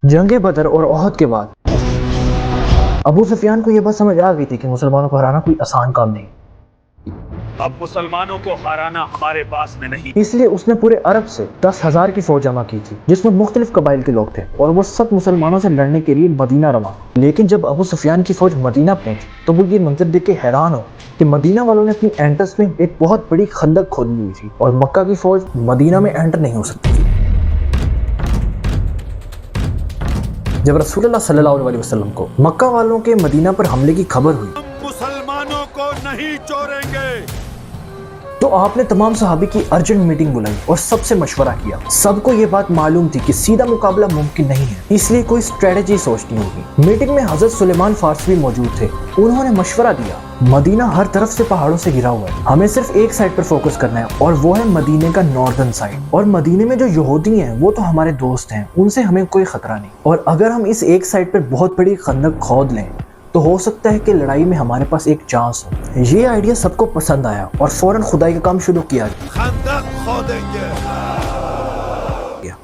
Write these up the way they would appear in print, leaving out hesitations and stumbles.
जंग बदर और ओहद के बाद अबू सुफियान को यह बात समझ आ गई थी कि मुसलमानों को हराना कोई आसान काम नहीं। अब मुसलमानों को हराना हमारे पास में नहीं। इसलिए उसने पूरे अरब से 10,000 की फौज जमा की थी, जिसमें मुख्तलिफ कबाइल के लोग थे, और वो सब मुसलमानों से लड़ने के लिए मदीना रवा। लेकिन जब अबू सुफियान की फौज मदीना पहुंची तो वो ये मंजर देख के हैरान हो कि मदीना वालों ने अपनी एंट्रेंस में एक बहुत बड़ी खंदक खोदी हुई थी और मक्का की फौज मदीना में एंटर नहीं हो सकती थी। जब रसूलुल्लाह सल्लल्लाहु अलैहि वसल्लम को मक्का वालों के मदीना पर हमले की खबर हुई, मुसलमानों को नहीं छोड़ेंगे, तो आपने तमाम सहाबी की अर्जेंट मीटिंग बुलाई और सबसे मशवरा किया। सबको ये बात मालूम थी कि सीधा मुकाबला मुमकिन नहीं है, इसलिए कोई स्ट्रेटजी सोचनी होगी। मीटिंग में हजरत सुलेमान फारसी भी मौजूद थे। उन्होंने मशवरा दिया, मदीना हर तरफ से पहाड़ों से घिरा हुआ है, हमें सिर्फ एक साइड पर फोकस करना है और वो है मदीने का नॉर्दर्न साइड। और मदीने में जो यहूदी हैं वो तो हमारे दोस्त हैं, उनसे हमें कोई खतरा नहीं। और अगर हम इस एक साइड पर बहुत बड़ी खंदक खोद लें तो हो सकता है कि लड़ाई में हमारे पास एक चांस हो। ये आइडिया सबको पसंद आया और फौरन खुदाई का काम शुरू किया। खंदक खोदेंगे।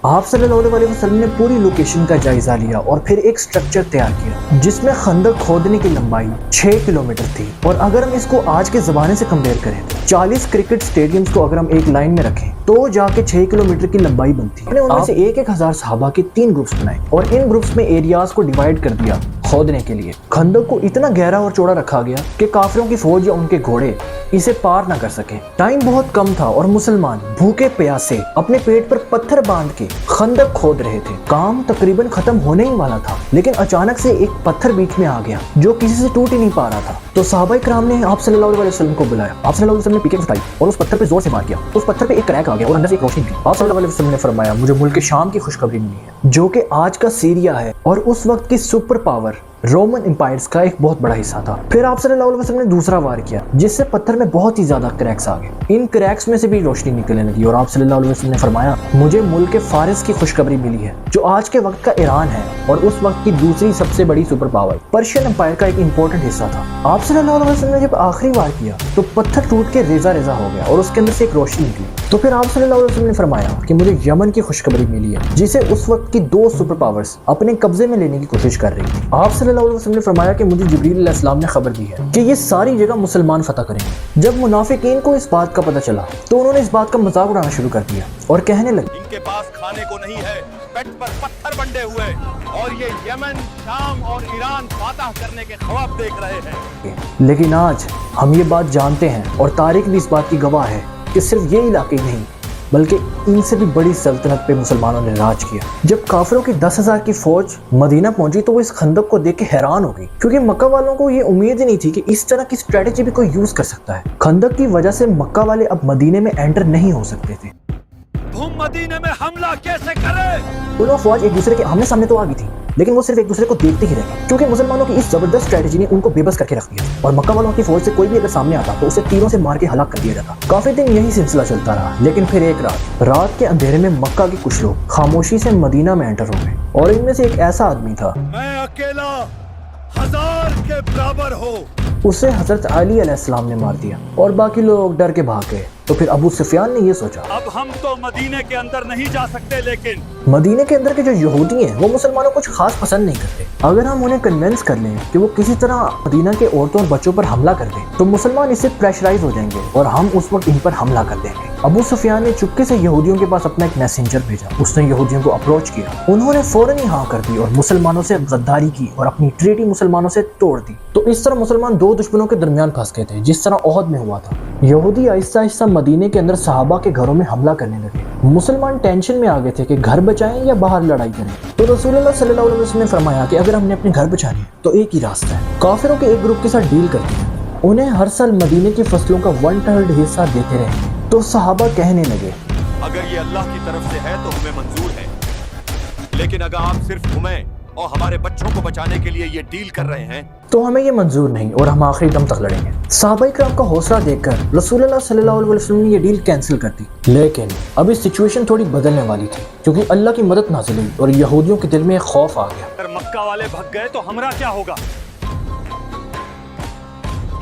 आप सल्लल्लाहु अलैहि वसल्लम ने पूरी लोकेशन का जायजा लिया और फिर एक स्ट्रक्चर तैयार किया जिसमें खंदक खोदने की लंबाई 6 किलोमीटर थी। और अगर हम इसको आज के ज़माने से कंपेयर करें, 40 क्रिकेट स्टेडियम्स को अगर हम एक लाइन में रखें तो जाके 6 किलोमीटर की लंबाई बनती है। उनमें से एक हजार सहाबा के 3 ग्रुप्स बनाए और इन ग्रुप्स में एरियाज को डिवाइड कर दिया खोदने के लिए। खंदक को इतना गहरा और चौड़ा रखा गया कि काफिरों की फौज या उनके घोड़े इसे पार ना कर सके। टाइम बहुत कम था और मुसलमान भूखे प्यासे अपने पेट पर पत्थर बांध के खंदक खोद रहे थे। काम तकरीबन खत्म होने ही वाला था, लेकिन अचानक से एक पत्थर बीच में आ गया जो किसी से टूट ही नहीं पा रहा था। तो सहाबा इकराम ने आप सल्लल्लाहु अलैहि वसल्लम को बुलाया। आप सल्लल्लाहु अलैहि वसल्लम ने पीके उठाई और उस पत्थर पे जोर से मार किया। उस पत्थर पे एक क्रैक आ गया और अंदर से एक रोशनी थी। आप सल्लल्लाहु अलैहि वसल्लम ने फरमाया, मुझे मुल्क शाम की खुशखबरी मिली है जो कि आज का सीरिया है और उस वक्त की सुपर पावर रोमन एम्पायर्स का एक बहुत बड़ा हिस्सा था। फिर आप सल्लल्लाहु अलैहि वसल्लम ने दूसरा वार किया जिससे पत्थर में बहुत ही ज्यादा क्रैक्स आ गए। इन क्रैक्स में से भी रोशनी निकलने लगी और आप सल्लल्लाहु अलैहि वसल्लम ने फरमाया, मुझे मुल्क के फारिस की खुशखबरी मिली है जो आज के वक्त का ईरान है और उस वक्त की दूसरी सबसे बड़ी सुपर पावर पर्शियन एम्पायर का एक इंपॉर्टेंट हिस्सा था। आप सल्लल्लाहु अलैहि वसल्लम ने जब आखिरी वार किया तो पत्थर टूट के रेजा रेजा हो गया और उसके अंदर से एक रोशनी निकली। तो फिर आप सल्लल्लाहु अलैहि वसल्लम ने फरमाया कि मुझे यमन की खुशखबरी मिली है जिसे उस वक्त की 2 सुपर पावर्स अपने कब्जे में लेने की कोशिश कर रही थी। आप सल्लल्लाहु अलैहि वसल्लम ने फरमाया कि मुझे जिब्रील अलैहिस्सलाम ने खबर दी है कि ये सारी जगह मुसलमान फतह करेंगे। जब मुनाफिकीन को इस बात का पता चला तो उन्होंने इस बात का मजाक उड़ाना शुरू कर दिया और कहने लगे, इनके पास खाने को नहीं है, पेट पर पत्थर बंधे हुए और ये यमन, शाम और ईरान फतह करने के ख्वाब देख रहे हैं। लेकिन आज हम ये बात जानते हैं और तारीख भी इस बात की गवाह है कि सिर्फ ये इलाके नहीं बल्कि इनसे भी बड़ी सल्तनत पे मुसलमानों ने राज किया। जब काफिरों की 10,000 की फौज मदीना पहुंची तो वो इस खंदक को देख के हैरान हो गई, क्योंकि मक्का वालों को ये उम्मीद ही नहीं थी कि इस तरह की स्ट्रेटेजी भी कोई यूज कर सकता है। खंदक की वजह से मक्का वाले अब मदीने में एंटर नहीं हो सकते थे। तुम मदीने में हमला कैसे करें? दोनों फौज एक दूसरे के आमने सामने तो आ गई थी, लेकिन वो सिर्फ एक दूसरे को देखते ही रह गए, क्योंकि मुसलमानों की इस जबरदस्त स्ट्रेटेजी ने उनको बेबस करके रख दिया। और मक्का वालों की फौज से कोई भी अगर सामने आता तो उसे तीरों से मार के हलाक कर दिया जाता। काफी दिन यही सिलसिला चलता रहा, लेकिन फिर एक रात के अंधेरे में मक्का के कुछ लोग खामोशी से मदीना में एंटर हो गए और इनमें से एक ऐसा आदमी था, मैं अकेला 1000 के बराबर हो। उसे हजरत अली अलैहिस्सलाम ने मार दिया और बाकी लोग डर के भाग गए। तो फिर अबू सुफियान ने ये सोचा, अब हम तो मदीने के अंदर नहीं जा सकते, लेकिन मदीने के अंदर के जो यहूदी हैं वो मुसलमानों को कुछ खास पसंद नहीं करते। अगर हम उन्हें कन्विंस कर लें कि वो किसी तरह मदीना के औरतों और बच्चों पर हमला कर दें तो मुसलमान इससे प्रेशराइज हो जाएंगे और हम उस वक्त इन पर हमला कर देंगे। अबू सुफियान ने चुपके से यहूदियों के पास अपना एक मैसेंजर भेजा। उसने यहूदियों को अप्रोच किया, उन्होंने फौरन ही हाँ कर दी और मुसलमानों से गद्दारी की और अपनी ट्रीटी मुसलमानों से तोड़ दी। तो इस तरह मुसलमान 2 दुश्मनों के दरमियान फंस गए थे, जिस तरह ओहद में हुआ था। यहूदी आहिस्ता आहिस्ता मदीने के अंदर सहाबा के घरों में हमला करने लगे। मुसलमान टेंशन में आ गए थे कि घर बचाएं या बाहर लड़ाई करें। तो रसूलुल्लाह सल्लल्लाहु अलैहि वसल्लम ने फरमाया कि अगर हमने अपने घर बचाने हैं तो एक ही रास्ता है, काफिरों के एक ग्रुप के साथ डील करते हैं, उन्हें हर साल मदीने की फसलों का 1/3 हिस्सा देते रहेंगे। तो सहाबा कहने लगे, अगर ये अल्लाह की तरफ से है तो हमें मंजूर है, लेकिन अगर आप सिर्फ हमें और हमारे बच्चों को बचाने के लिए ये डील कर रहे हैं तो हमें ये मंजूर नहीं और हम आखिरी दम तक लड़ेंगे। सहाबा इकराम का हौसला देखकर रसूलुल्लाह सल्लल्लाहु अलैहि वसल्लम ने ये डील कैंसिल कर दी। लेकिन अभी सिचुएशन थोड़ी बदलने वाली थी, क्योंकि अल्लाह की मदद नाज़िल हुई और यहूदियों के दिल में एक खौफ आ गया। अगर मक्का वाले भग गए तो हमारा क्या होगा?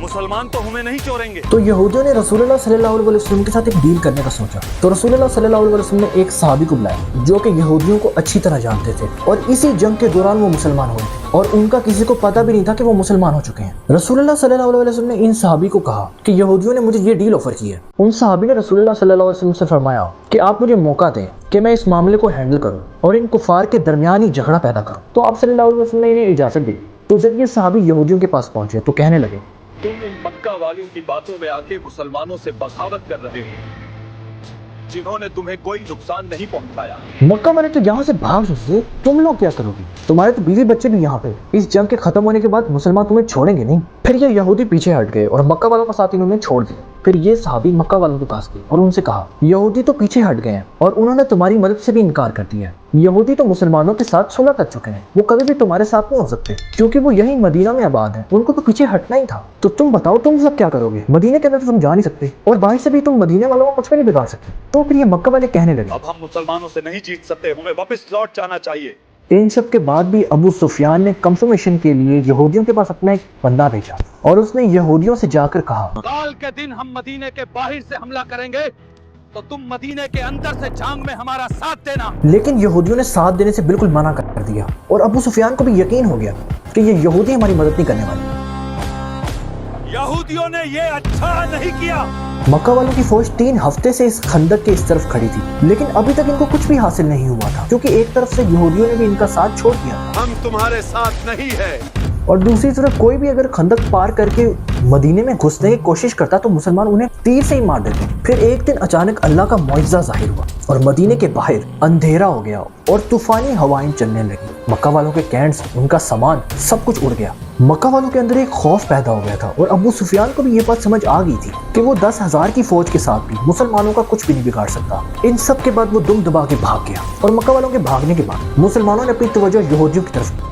मुसलमान तो हमें नहीं छोड़ेंगे। तो यहूदियों ने रसूलुल्लाह सल्लल्लाहु अलैहि वसल्लम के साथ एक डील करने का सोचा। तो रसूलुल्लाह सल्लल्लाहु अलैहि वसल्लम ने एक सहाबी को बुलाया जो कि यहूदियों को अच्छी तरह जानते थे और इसी जंग के दौरान वो मुसलमान हुए थे और उनका किसी को पता भी नहीं था कि वो मुसलमान हो चुके हैं। रसूलुल्लाह सल्लल्लाहु अलैहि वसल्लम ने इन सहाबी को कहा कि यहूदियों ने मुझे ये डील ऑफर की है। उन सहाबी ने रसूलुल्लाह सल्लल्लाहु अलैहि वसल्लम से फरमाया कि आप मुझे मौका दें कि मैं इस मामले को हैंडल करूं और इन कुफार के दरमियान ही झगड़ा पैदा करूं। तो आप सल्लल्लाहु अलैहि वसल्लम ने इन्हें इजाज़त दी। तो जब ये सहाबी यहूदियों के पास पहुंचे तो कहने लगे, तुम इन मक्का वालों की बातों में आके मुसलमानों से बगावत कर रहे हो, जिन्होंने तुम्हें कोई नुकसान नहीं पहुंचाया। मक्का वाले तो यहाँ से भाग सकते, तुम लोग क्या करोगे? तुम्हारे तो बीवी बच्चे भी यहाँ पे। इस जंग के खत्म होने के बाद मुसलमान तुम्हें छोड़ेंगे नहीं। फिर ये यहूदी पीछे हट गए और मक्का वालों का साथ इन्होंने छोड़ दिया। फिर ये सहाबी मक्का वालों के पास गए और उनसे कहा, यहूदी तो पीछे हट गए हैं और उन्होंने तुम्हारी मदद से भी इनकार कर दिया है। यहूदी तो मुसलमानों के साथ सुलह कर चुके हैं, वो कभी भी तुम्हारे साथ नहीं हो सकते क्योंकि वो यही मदीना में आबाद है। उनको तो पीछे हटना ही था। तो तुम बताओ, तुम सब क्या करोगे? मदीने के अंदर तो तुम जा नहीं सकते और बाहर से भी तुम मदीने वालों को कुछ भी नहीं बिगाड़ सकते। तो फिर ये मक्का वाले कहने लगे, अब हम मुसलमानों से नहीं जीत सकते, हमें वापस लौट जाना चाहिए। इन सब के बाद भी अबू सुफियान ने कंफर्मेशन के लिए यहूदियों के पास अपना एक बंदा भेजा और उसने यहूदियों से जाकर कहा, काल के दिन हम मदीने के बाहर से हमला करेंगे तो तुम मदीने के अंदर से जंग में हमारा साथ देना। लेकिन यहूदियों ने साथ देने से बिल्कुल मना कर दिया और अबू सुफियान को भी यकीन हो गया कि ये यहूदी हमारी मदद नहीं करने वाले। यहूदियों ने ये अच्छा नहीं किया। मक्का वालों की फौज 3 हफ्ते से इस खंदक के इस तरफ खड़ी थी, लेकिन अभी तक इनको कुछ भी हासिल नहीं हुआ था क्योंकि एक तरफ से यहूदियों ने भी इनका साथ छोड़ दिया हम तुम्हारे साथ नहीं है और दूसरी तरफ कोई भी अगर खंदक पार करके मदीने में घुसने की कोशिश करता तो मुसलमान उन्हें तीर से ही मार देते। फिर एक दिन अचानक अल्लाह का मुआजिज़ा जाहिर हुआ और मदीने के बाहर अंधेरा हो गया और तूफानी हवाएं चलने लगी। मक्का वालों के कैंट्स, उनका सामान, सब कुछ उड़ गया। मक्का वालों के अंदर एक खौफ पैदा हो गया था और अबू सुफियान को भी ये बात समझ आ गई थी कि वो 10,000 की फौज के साथ भी मुसलमानों का कुछ भी नहीं बिगाड़ सकता। इन सब के बाद वो दुम दबा के भाग गया और मक्का वालों के भागने के बाद मुसलमानों ने अपनी तवज्जो यहूदियों की तरफ।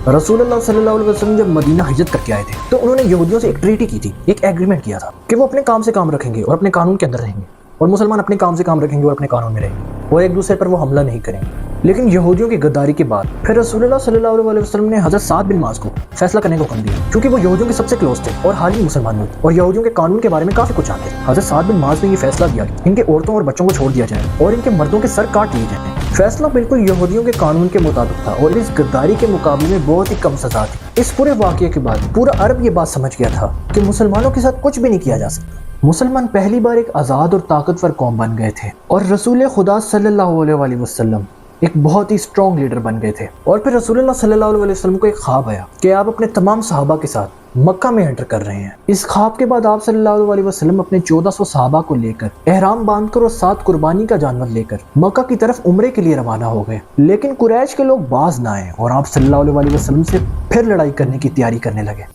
रसूलुल्लाह सल्लल्लाहु अलैहि वसल्लम जब मदीना हिजरत करके आए थे तो उन्होंने यहूदियों से एक ट्रीटी की थी, एक एग्रीमेंट किया था कि वो अपने काम से काम रखेंगे और अपने कानून के अंदर रहेंगे और मुसलमान अपने काम से काम रखेंगे और अपने कानून में रहेंगे और एक दूसरे पर वो हमला नहीं करेंगे। लेकिन यहूदियों की गद्दारी के बाद फिर रसूलुल्लाह सल्लल्लाहु अलैहि वसल्लम ने हज़रत साद बिन माज़ को फैसला करने को हुक्म दिया क्योंकि वो यहूदियों के सबसे क्लोज थे और हाल ही मुसलमान हुए और यहूदियों के कानून के बारे में काफ़ी कुछ जानते थे। हज़रत साद बिन माज़ ने ये फैसला किया कि इनके औरतों और बच्चों को छोड़ दिया जाए और इनके मर्दों के सर काट लिए जाए। फैसला बिल्कुल यहूदियों के कानून के मुताबिक था और इस गद्दारी के मुकाबले में बहुत ही कम सजा थी। इस पूरे वाक़ये के बाद पूरा अरब ये बात समझ गया था कि मुसलमानों के साथ कुछ भी नहीं किया जा सकता। मुसलमान पहली बार एक आज़ाद और ताकतवर कौम बन गए थे और रसूल खुदा सल्लल्लाहु अलैहि वसल्लम एक बहुत ही स्ट्रॉन्ग लीडर बन गए थे। और फिर रसूलुल्लाह सल्लल्लाहु अलैहि वसल्लम को एक ख्वाब आया कि आप अपने तमाम सहाबा के साथ मक्का में एंटर कर रहे हैं। इस ख्वाब के बाद आप सल्लल्लाहु अलैहि वसल्लम अपने 1400 सहाबा को लेकर एहराम बांधकर और 7 कुर्बानी का जानवर लेकर मक्का की तरफ उम्रे के लिए रवाना हो गए। लेकिन कुरैश के लोग बाज ना आए और आप सल्लल्लाहु अलैहि वसल्लम से फिर लड़ाई करने की तैयारी करने लगे।